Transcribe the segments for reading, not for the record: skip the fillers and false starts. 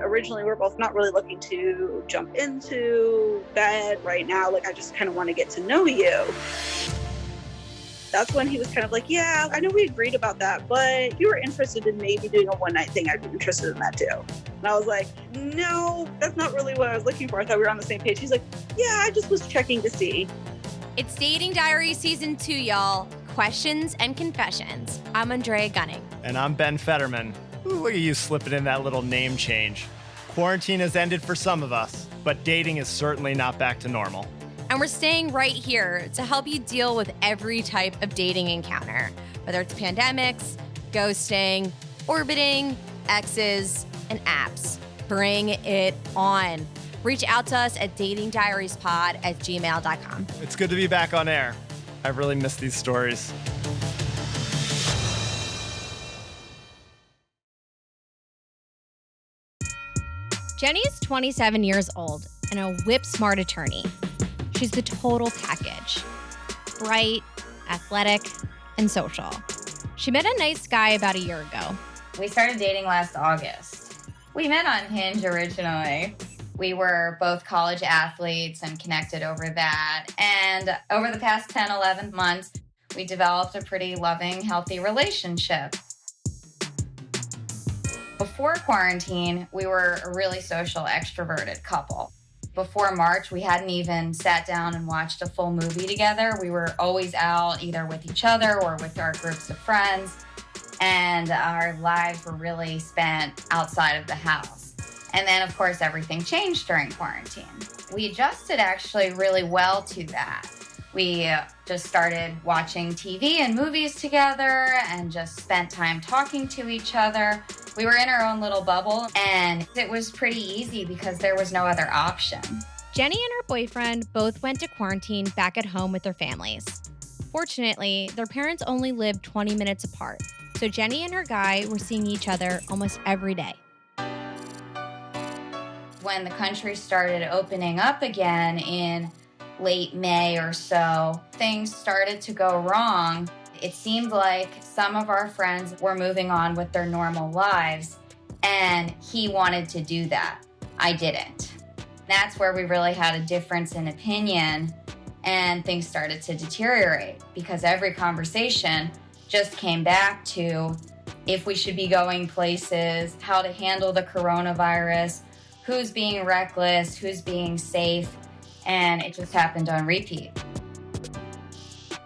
originally we're both not really looking to jump into bed right now. Like, I just kind of want to get to know you. That's when he was kind of like, yeah, I know we agreed about that, but if you were interested in maybe doing a one-night thing, I'd be interested in that too. And I was like, no, that's not really what I was looking for. I thought we were on the same page. He's like, yeah, I just was checking to see. It's Dating Diaries Season 2, y'all. Questions and confessions. I'm Andrea Gunning. And I'm Ben Fetterman. Ooh, look at you slipping in that little name change. Quarantine has ended for some of us, but dating is certainly not back to normal. And we're staying right here to help you deal with every type of dating encounter, whether it's pandemics, ghosting, orbiting, exes, and apps. Bring it on. Reach out to us at datingdiariespod@gmail.com. It's good to be back on air. I've really missed these stories. Jenny is 27 years old and a whip-smart attorney. She's the total package. Bright, athletic, and social. She met a nice guy about a year ago. We started dating last August. We met on Hinge originally. We were both college athletes and connected over that. And over the past 10, 11 months, we developed a pretty loving, healthy relationship. Before quarantine, we were a really social, extroverted couple. Before March, we hadn't even sat down and watched a full movie together. We were always out either with each other or with our groups of friends. And our lives were really spent outside of the house. And then, of course, everything changed during quarantine. We adjusted actually really well to that. We just started watching TV and movies together and just spent time talking to each other. We were in our own little bubble, and it was pretty easy because there was no other option. Jenny and her boyfriend both went to quarantine back at home with their families. Fortunately, their parents only lived 20 minutes apart, so Jenny and her guy were seeing each other almost every day. When the country started opening up again in late May or so, things started to go wrong. It seemed like some of our friends were moving on with their normal lives, and he wanted to do that. I didn't. That's where we really had a difference in opinion, and things started to deteriorate because every conversation just came back to if we should be going places, how to handle the coronavirus, who's being reckless, who's being safe, and it just happened on repeat.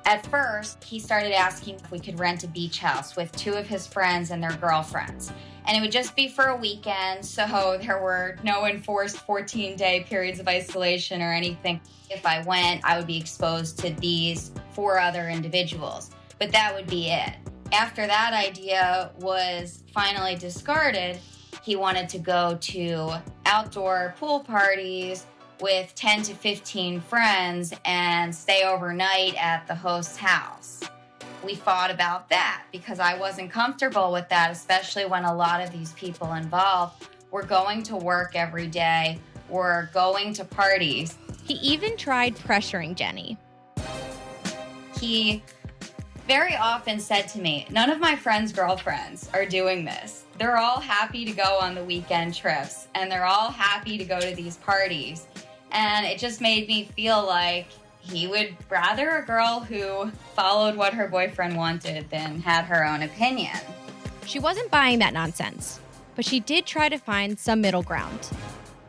At first, he started asking if we could rent a beach house with two of his friends and their girlfriends. And it would just be for a weekend, so there were no enforced 14-day periods of isolation or anything. If I went, I would be exposed to these 4 other individuals, but that would be it. After that idea was finally discarded, he wanted to go to outdoor pool parties with 10 to 15 friends and stay overnight at the host's house. We fought about that because I wasn't comfortable with that, especially when a lot of these people involved were going to work every day, were going to parties. He even tried pressuring Jenny. He very often said to me, none of my friends' girlfriends are doing this. They're all happy to go on the weekend trips, and they're all happy to go to these parties. And it just made me feel like he would rather a girl who followed what her boyfriend wanted than had her own opinion. She wasn't buying that nonsense, but she did try to find some middle ground.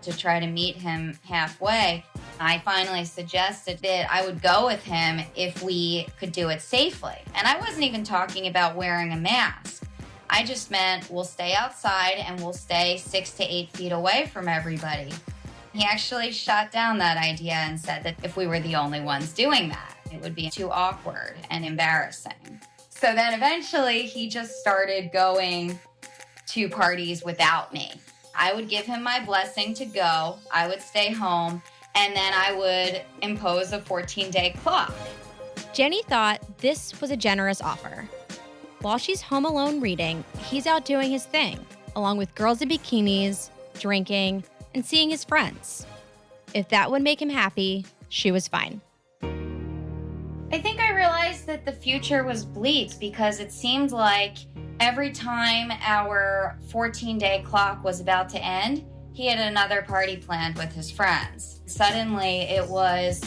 To try to meet him halfway, I finally suggested that I would go with him if we could do it safely. And I wasn't even talking about wearing a mask. I just meant we'll stay outside and we'll stay 6 to 8 feet away from everybody. He actually shot down that idea and said that if we were the only ones doing that, it would be too awkward and embarrassing. So then eventually he just started going to parties without me. I would give him my blessing to go, I would stay home, and then I would impose a 14-day clock. Jenny thought this was a generous offer. While she's home alone reading, he's out doing his thing, along with girls in bikinis, drinking, and seeing his friends. If that would make him happy, she was fine. I think I realized that the future was bleak because it seemed like every time our 14-day clock was about to end, he had another party planned with his friends. Suddenly, it was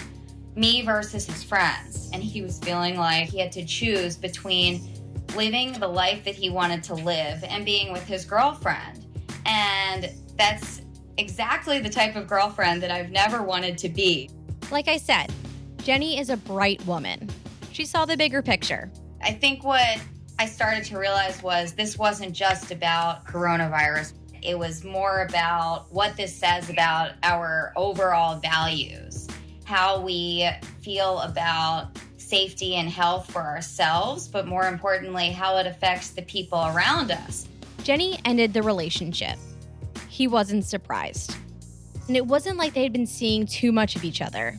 me versus his friends. And he was feeling like he had to choose between living the life that he wanted to live and being with his girlfriend. And that's exactly the type of girlfriend that I've never wanted to be. Like I said, Jenny is a bright woman. She saw the bigger picture. I think what I started to realize was this wasn't just about coronavirus. It was more about what this says about our overall values, how we feel about safety and health for ourselves, but more importantly, how it affects the people around us. Jenny ended the relationship. He wasn't surprised. And it wasn't like they had been seeing too much of each other,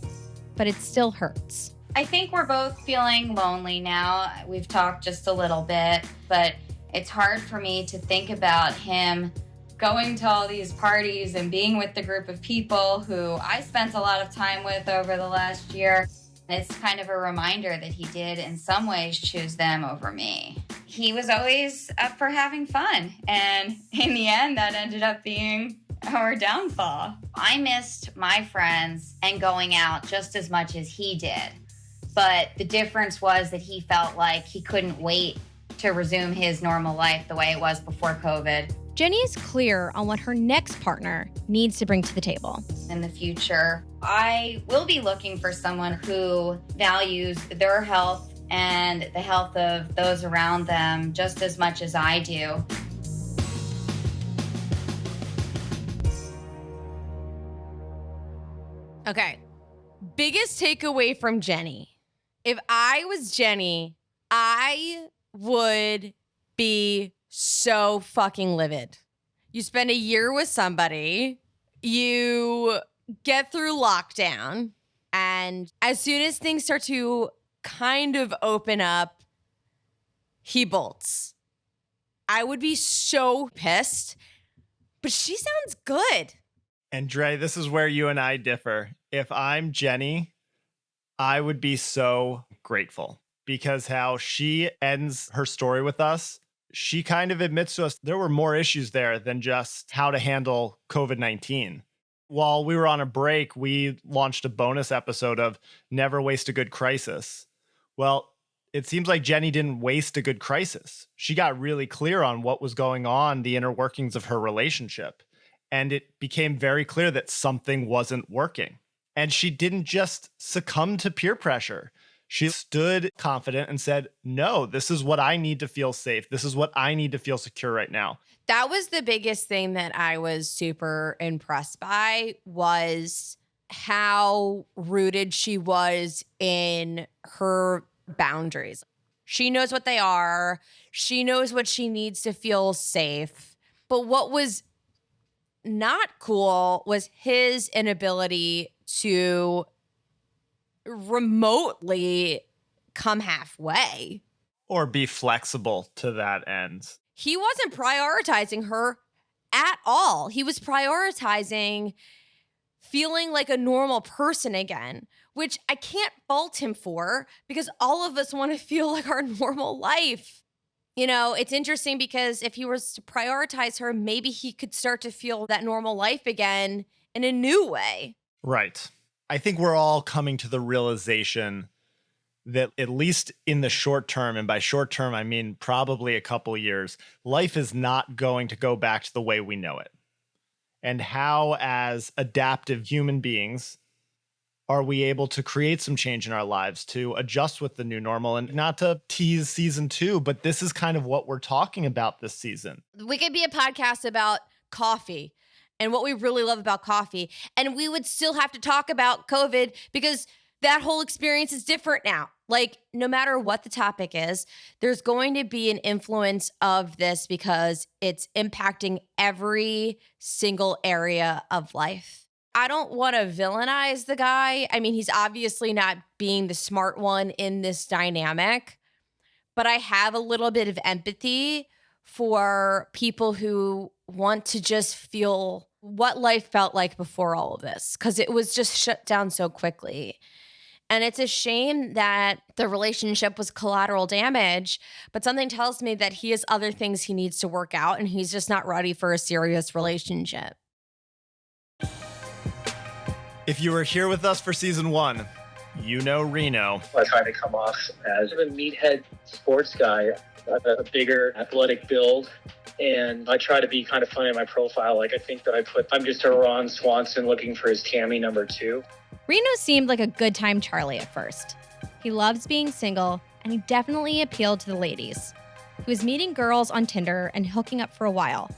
but it still hurts. I think we're both feeling lonely now. We've talked just a little bit, but it's hard for me to think about him going to all these parties and being with the group of people who I spent a lot of time with over the last year. It's kind of a reminder that he did in some ways choose them over me. He was always up for having fun, and in the end, that ended up being our downfall. I missed my friends and going out just as much as he did. But the difference was that he felt like he couldn't wait to resume his normal life the way it was before COVID. Jenny is clear on what her next partner needs to bring to the table. In the future, I will be looking for someone who values their health and the health of those around them just as much as I do. Okay. Biggest takeaway from Jenny. If I was Jenny, I would be so fucking livid. You spend a year with somebody, you get through lockdown, and as soon as things start to kind of open up, he bolts. I would be so pissed, but she sounds good. And Dre, this is where you and I differ. If I'm Jenny, I would be so grateful because how she ends her story with us, she kind of admits to us there were more issues there than just how to handle COVID-19. While we were on a break, we launched a bonus episode of Never Waste a Good Crisis. Well, it seems like Jenny didn't waste a good crisis. She got really clear on what was going on, the inner workings of her relationship. And it became very clear that something wasn't working. And she didn't just succumb to peer pressure. She stood confident and said, no, this is what I need to feel safe. This is what I need to feel secure right now. That was the biggest thing that I was super impressed by, was how rooted she was in her boundaries. She knows what they are. She knows what she needs to feel safe. But what was not cool was his inability to remotely come halfway. Or be flexible to that end. He wasn't prioritizing her at all. He was prioritizing feeling like a normal person again, which I can't fault him for because all of us want to feel like our normal life. You know, it's interesting because if he was to prioritize her, maybe he could start to feel that normal life again in a new way. Right. I think we're all coming to the realization that at least in the short term, and by short term, I mean probably a couple years, life is not going to go back to the way we know it. And how, as adaptive human beings, are we able to create some change in our lives to adjust with the new normal? And not to tease season 2, but this is kind of what we're talking about this season. We could be a podcast about coffee and what we really love about coffee. And we would still have to talk about COVID because that whole experience is different now. Like, no matter what the topic is, there's going to be an influence of this because it's impacting every single area of life. I don't want to villainize the guy. I mean, he's obviously not being the smart one in this dynamic, but I have a little bit of empathy for people who want to just feel what life felt like before all of this, because it was just shut down so quickly. And it's a shame that the relationship was collateral damage, but something tells me that he has other things he needs to work out and he's just not ready for a serious relationship. If you were here with us for season 1, you know Reno. I try to come off as a meathead sports guy, a bigger athletic build. And I try to be kind of funny in my profile. Like, I think that I'm just a Ron Swanson looking for his Tammy number 2. Reno seemed like a good time Charlie at first. He loves being single, and he definitely appealed to the ladies. He was meeting girls on Tinder and hooking up for a while.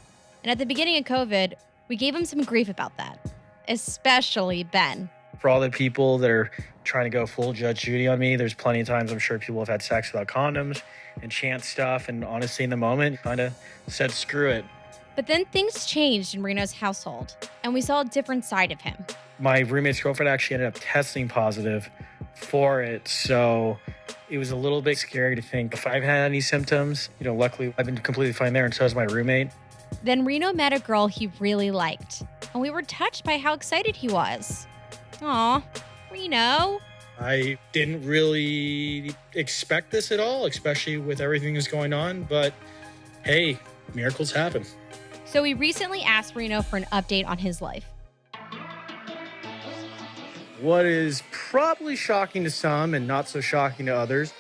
And at the beginning of COVID, we gave him some grief about that, especially Ben. For all the people that are trying to go full Judge Judy on me, there's plenty of times I'm sure people have had sex without condoms and chance stuff. And honestly, in the moment, kind of said, screw it. But then things changed in Reno's household, and we saw a different side of him. My roommate's girlfriend actually ended up testing positive for it. So it was a little bit scary to think if I've had any symptoms. Luckily, I've been completely fine there, and so has my roommate. Then Reno met a girl he really liked, and we were touched by how excited he was. Aw, Reno. I didn't really expect this at all, especially with everything that's going on. But hey, miracles happen. So we recently asked Reno for an update on his life. What is probably shocking to some and not so shocking to others,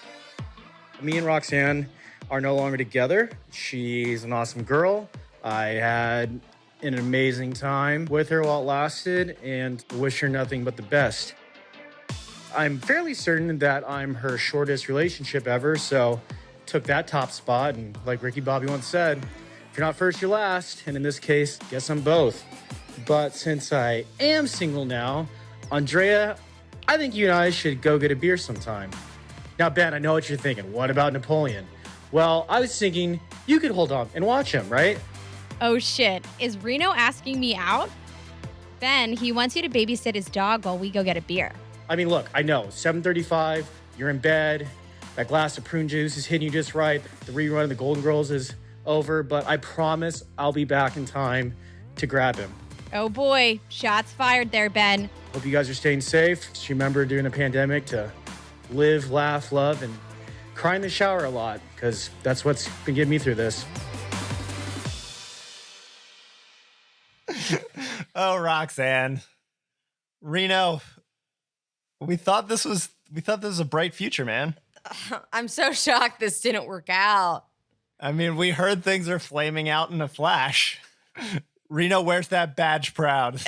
me and Roxanne are no longer together. She's an awesome girl. I had an amazing time with her while it lasted and wish her nothing but the best. I'm fairly certain that I'm her shortest relationship ever, so took that top spot. And like Ricky Bobby once said, if you're not first, you're last. And in this case, guess I'm both. But since I am single now, Andrea, I think you and I should go get a beer sometime. Now, Ben, I know what you're thinking. What about Napoleon? Well, I was thinking you could hold on and watch him, right? Oh shit, is Reno asking me out? Ben, he wants you to babysit his dog while we go get a beer. I mean, look, I know, 7:35, you're in bed, that glass of prune juice is hitting you just right, the rerun of the Golden Girls is over, but I promise I'll be back in time to grab him. Oh boy, shots fired there, Ben. Hope you guys are staying safe. Just remember during the pandemic to live, laugh, love, and cry in the shower a lot, because that's what's been getting me through this. Oh, Roxanne. Reno, we thought this was a bright future, man. I'm so shocked this didn't work out. I mean, we heard things are flaming out in a flash. Reno, where's that badge proud?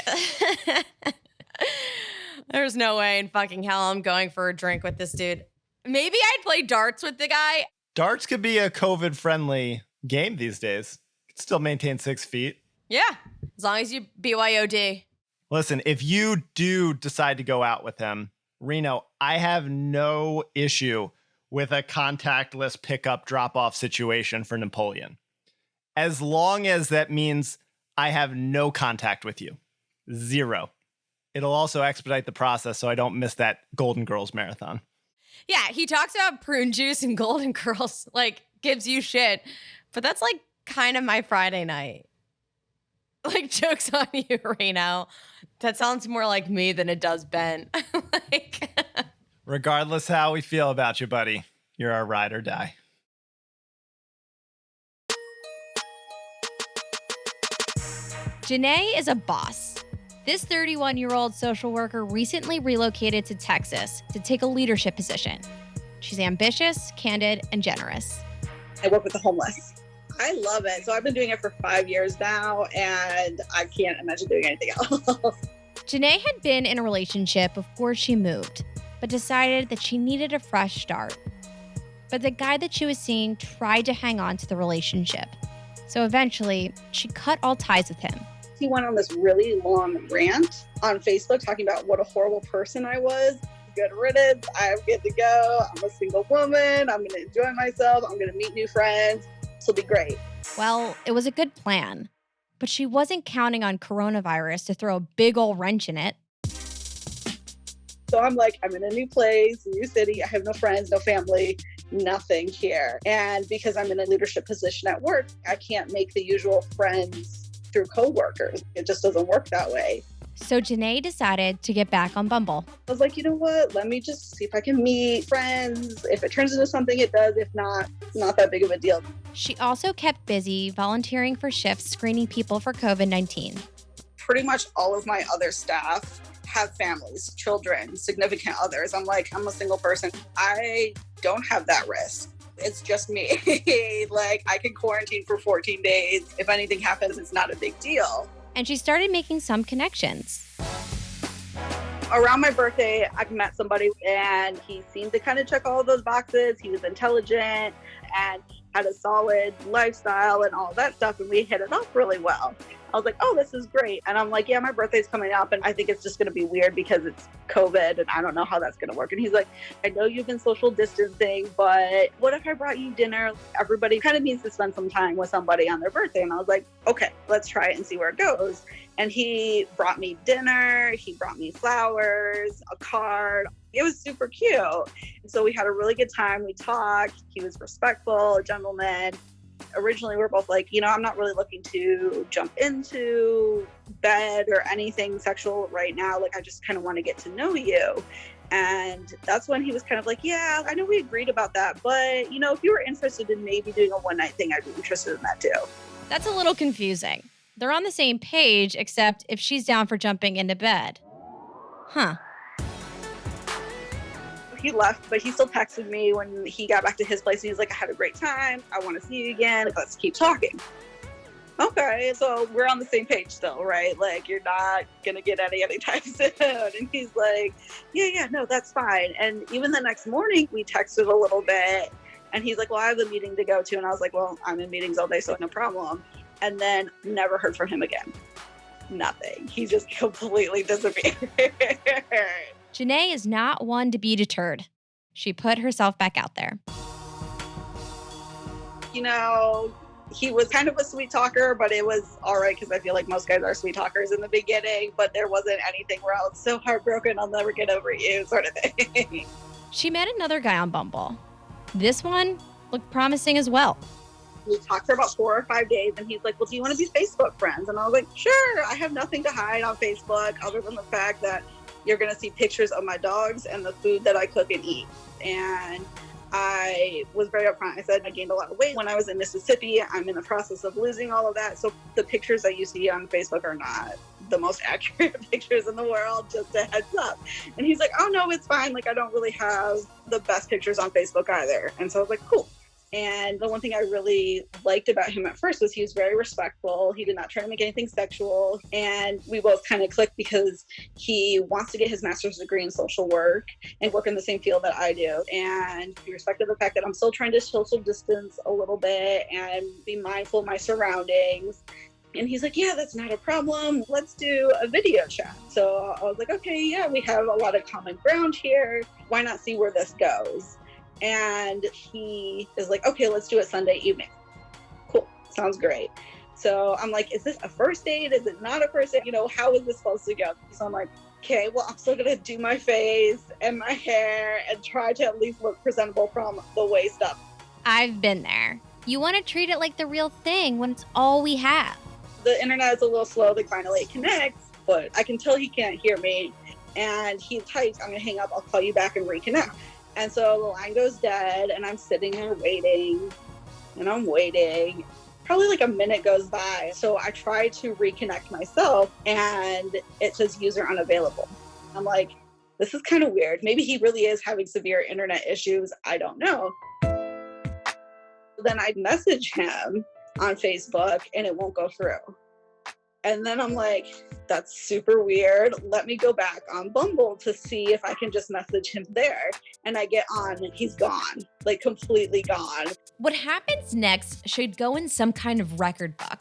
There's no way in fucking hell I'm going for a drink with this dude. Maybe I'd play darts with the guy. Darts could be a COVID-friendly game these days. Could still maintain 6 feet. Yeah, as long as you BYOD. Listen, if you do decide to go out with him, Reno, I have no issue with a contactless pickup drop-off situation for Napoleon. As long as that means I have no contact with you. 0. It'll also expedite the process so I don't miss that Golden Girls marathon. Yeah, he talks about prune juice and Golden Girls, like, gives you shit. But that's, like, kind of my Friday night. Like, joke's on you, Reno. That sounds more like me than it does Ben. Regardless how we feel about you, buddy, you're our ride or die. Janae is a boss. This 31-year-old social worker recently relocated to Texas to take a leadership position. She's ambitious, candid, and generous. I work with the homeless. I love it. So I've been doing it for 5 years now, and I can't imagine doing anything else. Janae had been in a relationship before she moved, but decided that she needed a fresh start. But the guy that she was seeing tried to hang on to the relationship. So eventually, she cut all ties with him. He went on this really long rant on Facebook talking about what a horrible person I was. Good riddance. I'm good to go. I'm a single woman. I'm going to enjoy myself. I'm going to meet new friends. This will be great. Well, it was a good plan, but she wasn't counting on coronavirus to throw a big old wrench in it. So I'm like, I'm in a new place, new city. I have no friends, no family, nothing here. And because I'm in a leadership position at work, I can't make the usual friends through coworkers. It just doesn't work that way. So Janae decided to get back on Bumble. I was like, you know what? Let me just see if I can meet friends. If it turns into something, it does. If not, not that big of a deal. She also kept busy volunteering for shifts screening people for COVID-19. Pretty much all of my other staff have families, children, significant others. I'm like, I'm a single person. I don't have that risk. It's just me. Like, I can quarantine for 14 days. If anything happens, it's not a big deal. And she started making some connections. Around my birthday, I met somebody and he seemed to kind of check all of those boxes. He was intelligent and had a solid lifestyle and all that stuff. And we hit it off really well. I was like, oh, this is great. And I'm like, yeah, my birthday's coming up. And I think it's just going to be weird because it's COVID and I don't know how that's going to work. And he's like, I know you've been social distancing, but what if I brought you dinner? Everybody kind of needs to spend some time with somebody on their birthday. And I was like, okay, let's try it and see where it goes. And he brought me dinner. He brought me flowers, a card. It was super cute. And so we had a really good time. We talked. He was respectful, a gentleman. Originally, we were both like, I'm not really looking to jump into bed or anything sexual right now. Like, I just kind of want to get to know you. And that's when he was kind of like, yeah, I know we agreed about that. But, if you were interested in maybe doing a one-night thing, I'd be interested in that too. That's a little confusing. They're on the same page, except if she's down for jumping into bed. Huh. He left, but he still texted me when he got back to his place. And he's like, I had a great time. I want to see you again. Let's keep talking. Okay, so we're on the same page still, right? Like, you're not going to get anytime soon. And he's like, yeah, no, that's fine. And even the next morning, we texted a little bit. And he's like, well, I have a meeting to go to. And I was like, well, I'm in meetings all day, so no problem. And then never heard from him again. Nothing. He just completely disappeared. Janae is not one to be deterred. She put herself back out there. He was kind of a sweet talker, but it was all right because I feel like most guys are sweet talkers in the beginning, but there wasn't anything where I was so heartbroken, I'll never get over you sort of thing. She met another guy on Bumble. This one looked promising as well. We talked for about 4 or 5 days, and he's like, well, do you want to be Facebook friends? And I was like, sure. I have nothing to hide on Facebook other than the fact that you're going to see pictures of my dogs and the food that I cook and eat. And I was very upfront. I said I gained a lot of weight when I was in Mississippi. I'm in the process of losing all of that. So the pictures that you see on Facebook are not the most accurate pictures in the world, just a heads up. And he's like, oh, no, it's fine. Like, I don't really have the best pictures on Facebook either. And so I was like, cool. And the one thing I really liked about him at first was he was very respectful. He did not try to make anything sexual. And we both kind of clicked because he wants to get his master's degree in social work and work in the same field that I do. And he respected the fact that I'm still trying to social distance a little bit and be mindful of my surroundings. And he's like, yeah, that's not a problem. Let's do a video chat. So I was like, okay, yeah, we have a lot of common ground here. Why not see where this goes? And he is like, okay, let's do it Sunday evening. Cool. Sounds great. So I'm like, is this a first date? Is it not a first date? How is this supposed to go? So I'm like, okay, well, I'm still going to do my face and my hair and try to at least look presentable from the waist up. I've been there. You want to treat it like the real thing when it's all we have. The internet is a little slow to finally connect, but I can tell he can't hear me. And he types, I'm going to hang up. I'll call you back and reconnect. And so the line goes dead and I'm sitting there waiting and I'm waiting. Probably like a minute goes by. So I try to reconnect myself and it says user unavailable. I'm like, this is kind of weird. Maybe he really is having severe internet issues. I don't know. Then I message him on Facebook and it won't go through. And then I'm like, that's super weird. Let me go back on Bumble to see if I can just message him there. And I get on and he's gone, like completely gone. What happens next should go in some kind of record book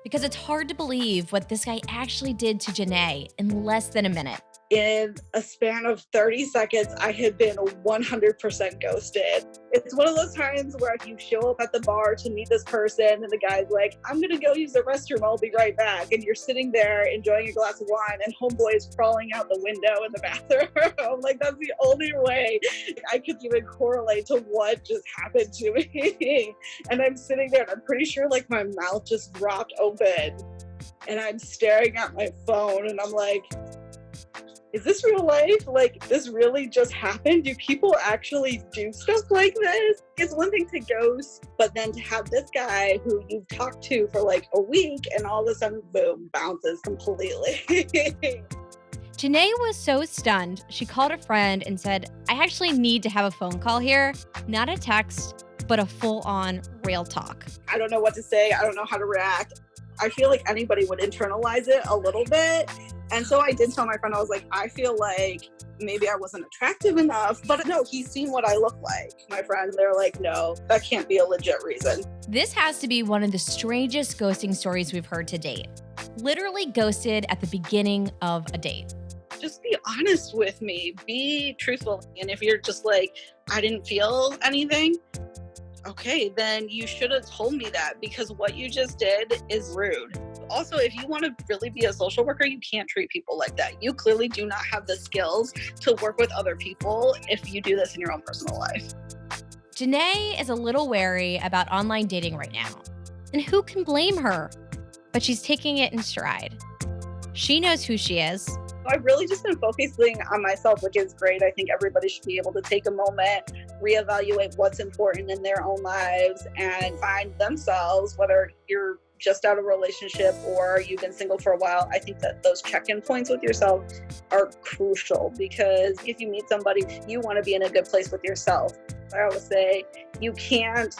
because it's hard to believe what this guy actually did to Janae in less than a minute. In a span of 30 seconds, I had been 100% ghosted. It's one of those times where you show up at the bar to meet this person and the guy's like, I'm going to go use the restroom. I'll be right back. And you're sitting there enjoying a glass of wine and homeboy is crawling out the window in the bathroom. Like, that's the only way I could even correlate to what just happened to me. And I'm sitting there and I'm pretty sure like my mouth just dropped open and I'm staring at my phone and I'm like, is this real life? Like, this really just happened? Do people actually do stuff like this? It's one thing to ghost, but then to have this guy who you've talked to for like a week and all of a sudden, boom, bounces completely. Janae was so stunned, she called a friend and said, I actually need to have a phone call here, not a text, but a full-on real talk. I don't know what to say. I don't know how to react. I feel like anybody would internalize it a little bit. And so I did tell my friend, I was like, I feel like maybe I wasn't attractive enough, but no, he's seen what I look like. My friends, they're like, no, that can't be a legit reason. This has to be one of the strangest ghosting stories we've heard to date. Literally ghosted at the beginning of a date. Just be honest with me, be truthful. And if you're just like, I didn't feel anything, okay, then you should have told me that, because what you just did is rude. Also, if you want to really be a social worker, you can't treat people like that. You clearly do not have the skills to work with other people if you do this in your own personal life. Janae is a little wary about online dating right now. And who can blame her? But she's taking it in stride. She knows who she is. I've really just been focusing on myself, which is great. I think everybody should be able to take a moment, reevaluate what's important in their own lives, and find themselves, whether you're just out of a relationship or you've been single for a while. I think that those check-in points with yourself are crucial, because if you meet somebody, you want to be in a good place with yourself. I always say you can't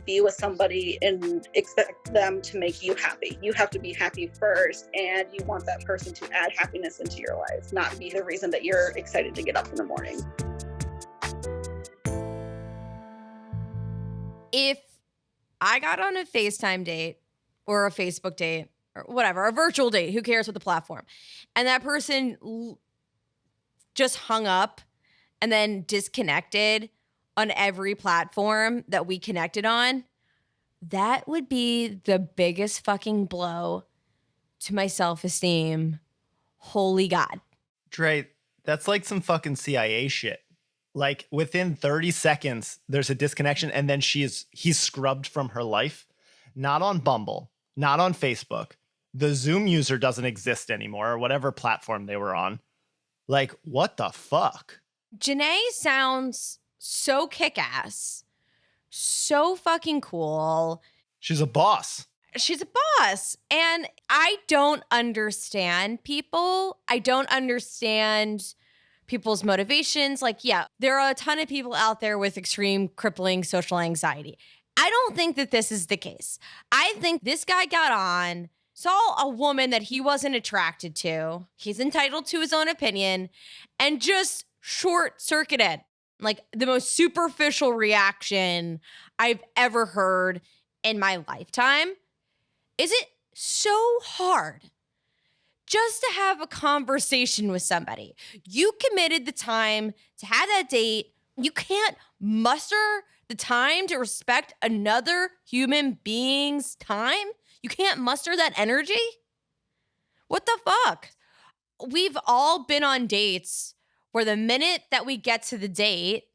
be with somebody and expect them to make you happy. You have to be happy first, and you want that person to add happiness into your life, not be the reason that you're excited to get up in the morning. If I got on a FaceTime date or a Facebook date or whatever, a virtual date, who cares what the platform, and that person just hung up and then disconnected on every platform that we connected on, that would be the biggest fucking blow to my self-esteem. Holy God. Dre, that's like some fucking CIA shit. Like within 30 seconds, there's a disconnection, and then he's scrubbed from her life. Not on Bumble, not on Facebook. The Zoom user doesn't exist anymore, or whatever platform they were on. Like, what the fuck? Janae sounds so kick-ass, so fucking cool. She's a boss. She's a boss. And I don't understand people. I don't understand people's motivations. Like, yeah, there are a ton of people out there with extreme crippling social anxiety. I don't think that this is the case. I think this guy got on, saw a woman that he wasn't attracted to. He's entitled to his own opinion, and just short-circuited. Like the most superficial reaction I've ever heard in my lifetime. Is it so hard just to have a conversation with somebody? You committed the time to have that date. You can't muster the time to respect another human being's time. You can't muster that energy. What the fuck? We've all been on dates where the minute that we get to the date,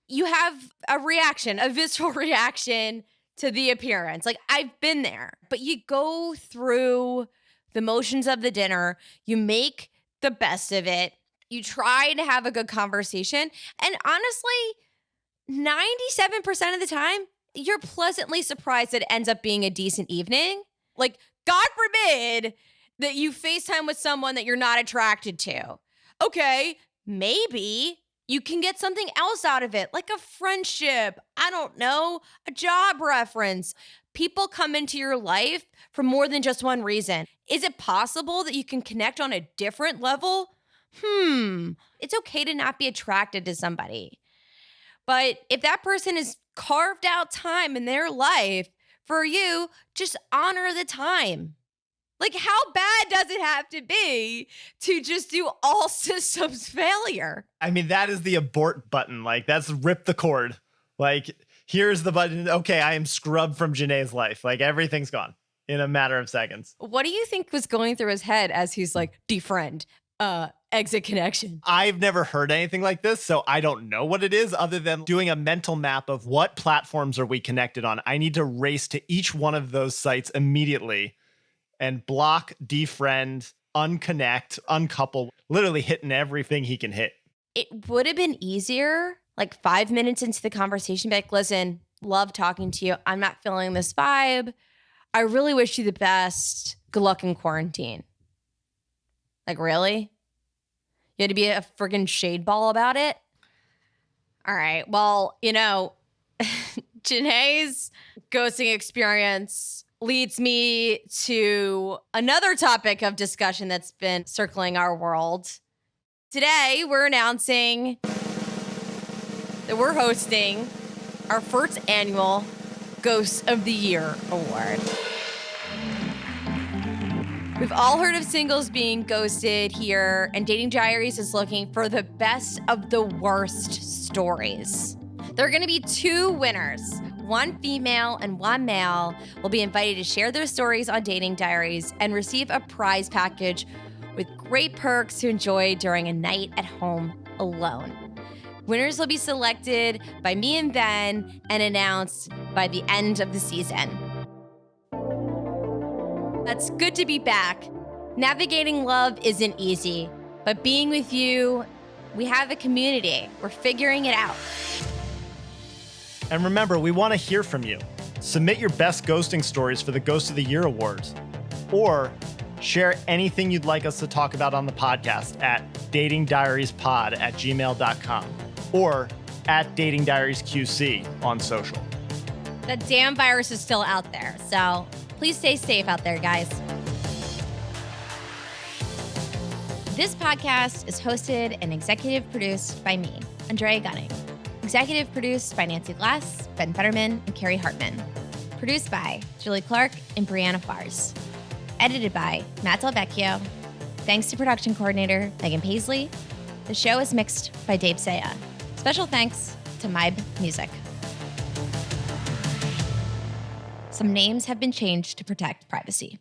you have a reaction, a visceral reaction to the appearance. Like, I've been there. But you go through the motions of the dinner. You make the best of it. You try to have a good conversation. And honestly, 97% of the time, you're pleasantly surprised that it ends up being a decent evening. Like, God forbid that you FaceTime with someone that you're not attracted to. Okay, maybe you can get something else out of it, like a friendship, I don't know, a job reference. People come into your life for more than just one reason. Is it possible that you can connect on a different level? It's okay to not be attracted to somebody. But if that person has carved out time in their life for you, just honor the time. Like, how bad does it have to be to just do all systems failure? I mean, that is the abort button. Like, that's rip the cord. Like, here's the button. Okay, I am scrubbed from Janae's life. Like, everything's gone in a matter of seconds. What do you think was going through his head as he's like, defriend, exit connection? I've never heard anything like this, so I don't know what it is other than doing a mental map of what platforms are we connected on. I need to race to each one of those sites immediately and block, defriend, unconnect, uncouple, literally hitting everything he can hit. It would have been easier, like 5 minutes into the conversation, be like, listen, love talking to you. I'm not feeling this vibe. I really wish you the best. Good luck in quarantine. Like, really? You had to be a friggin' shade ball about it? All right. Well, Janae's ghosting experience leads me to another topic of discussion that's been circling our world. Today, we're announcing that we're hosting our first annual Ghost of the Year Award. We've all heard of singles being ghosted here, and Dating Diaries is looking for the best of the worst stories. There are going to be 2 winners. One female and one male will be invited to share their stories on Dating Diaries and receive a prize package with great perks to enjoy during a night at home alone. Winners will be selected by me and Ben and announced by the end of the season. It's good to be back. Navigating love isn't easy, but being with you, we have a community. We're figuring it out. And remember, we want to hear from you. Submit your best ghosting stories for the Ghost of the Year Awards. Or share anything you'd like us to talk about on the podcast at datingdiariespod@gmail.com or at datingdiariesqc on social. That damn virus is still out there, so please stay safe out there, guys. This podcast is hosted and executive produced by me, Andrea Gunning. Executive produced by Nancy Glass, Ben Fetterman, and Carrie Hartman. Produced by Julie Clark and Brianna Fars. Edited by Matt Del Vecchio. Thanks to production coordinator Megan Paisley. The show is mixed by Dave Saya. Special thanks to Mybe Music. Some names have been changed to protect privacy.